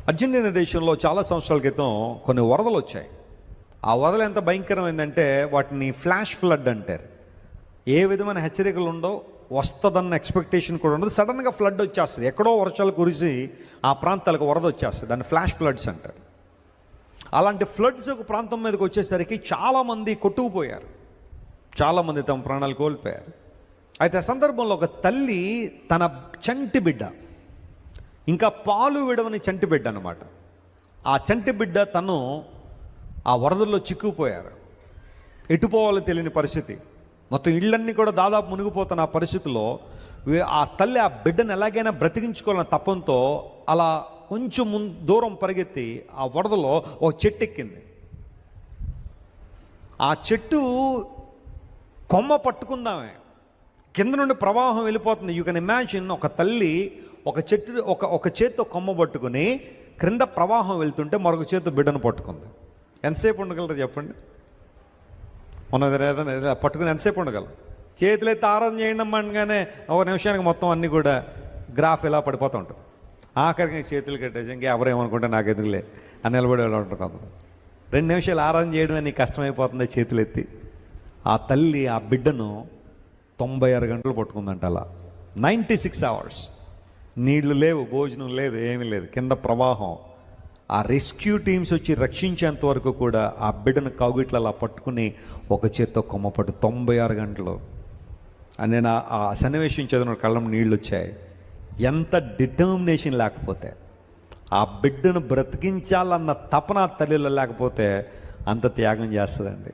Argentina దేశంలో చాలా సంవత్సరాల క్రితం కొన్ని వరదలు వచ్చాయి. ఆ వరదలు ఎంత భయంకరమైందంటే వాటిని ఫ్లాష్ ఫ్లడ్ అంటారు. ఏ విధమైన హెచ్చరికలు ఉండో, వస్తుందన్న ఎక్స్పెక్టేషన్ కూడా ఉండదు. సడన్గా ఫ్లడ్ వచ్చేస్తుంది. ఎక్కడో వర్షాలు కురిసి ఆ ప్రాంతాలకు వరద వచ్చేస్తుంది. దాన్ని ఫ్లాష్ ఫ్లడ్స్ అంటారు. అలాంటి ఫ్లడ్స్ ఒక ప్రాంతం మీదకి వచ్చేసరికి చాలామంది కొట్టుకుపోయారు, చాలామంది తమ ప్రాణాలు కోల్పోయారు. అయితే ఆ సందర్భంలో ఒక తల్లి తన చంటి బిడ్డ, ఇంకా పాలు విడవని చంటి బిడ్డ అనమాట, ఆ చంటి బిడ్డ తను ఆ వరదల్లో చిక్కుపోయారు. ఎటుపోవాలో తెలియని పరిస్థితి, మొత్తం ఇళ్ళన్నీ కూడా దాదాపు మునిగిపోతున్న ఆ పరిస్థితిలో ఆ తల్లి ఆ బిడ్డను ఎలాగైనా బ్రతికించుకోవాలన్న తపంతో అలా కొంచెం దూరం పరిగెత్తి ఆ వరదలో ఒక చెట్టు ఎక్కింది. ఆ చెట్టు కొమ్మ పట్టుకుందామే, కింద నుండి ప్రవాహం వెళ్ళిపోతుంది. యూ కెన్ ఇమాజిన్, ఒక తల్లి ఒక చెట్టు ఒక చేత్తో కొమ్మ పట్టుకుని క్రింద ప్రవాహం వెళ్తుంటే మరొక చేత్తో బిడ్డను పట్టుకుంది. ఎంతసేపు ఉండగలరు చెప్పండి? ఏదైనా పట్టుకుని ఎంతసేపు ఉండగలరు? చేతులైతే ఆరాధన చేయండి అనగానే ఒక నిమిషానికి మొత్తం అన్నీ కూడా గ్రాఫ్ ఇలా పడిపోతూ ఉంటుంది. ఆఖరికి చేతులు కట్టేసి ఇంకా ఎవరేమనుకుంటే నాకు ఎదురులే అని నిలబడి ఉంటారు కొంతమంది. 2 నిమిషాలు ఆరాధన చేయడం అని కష్టమైపోతుంది. చేతులు ఎత్తి ఆ తల్లి ఆ బిడ్డను 96 గంటలు పట్టుకుందంట. అలా 96 hours. నీళ్లు లేవు, భోజనం లేదు, ఏమీ లేదు, కింద ప్రవాహం. ఆ రెస్క్యూ టీమ్స్ వచ్చి రక్షించేంత వరకు కూడా ఆ బిడ్డను కౌగిట్లు అలా పట్టుకుని ఒక చేత్తో కొమ్మ పట్టు 96 గంటలు. అని నేను ఆ సన్నివేశం చదివిన కళ్ళం నీళ్ళు వచ్చాయి. ఎంత డిటర్మినేషన్ లేకపోతే, ఆ బిడ్డను బ్రతికించాలన్న తపన తల్లిలో లేకపోతే అంత త్యాగం చేస్తుందండి.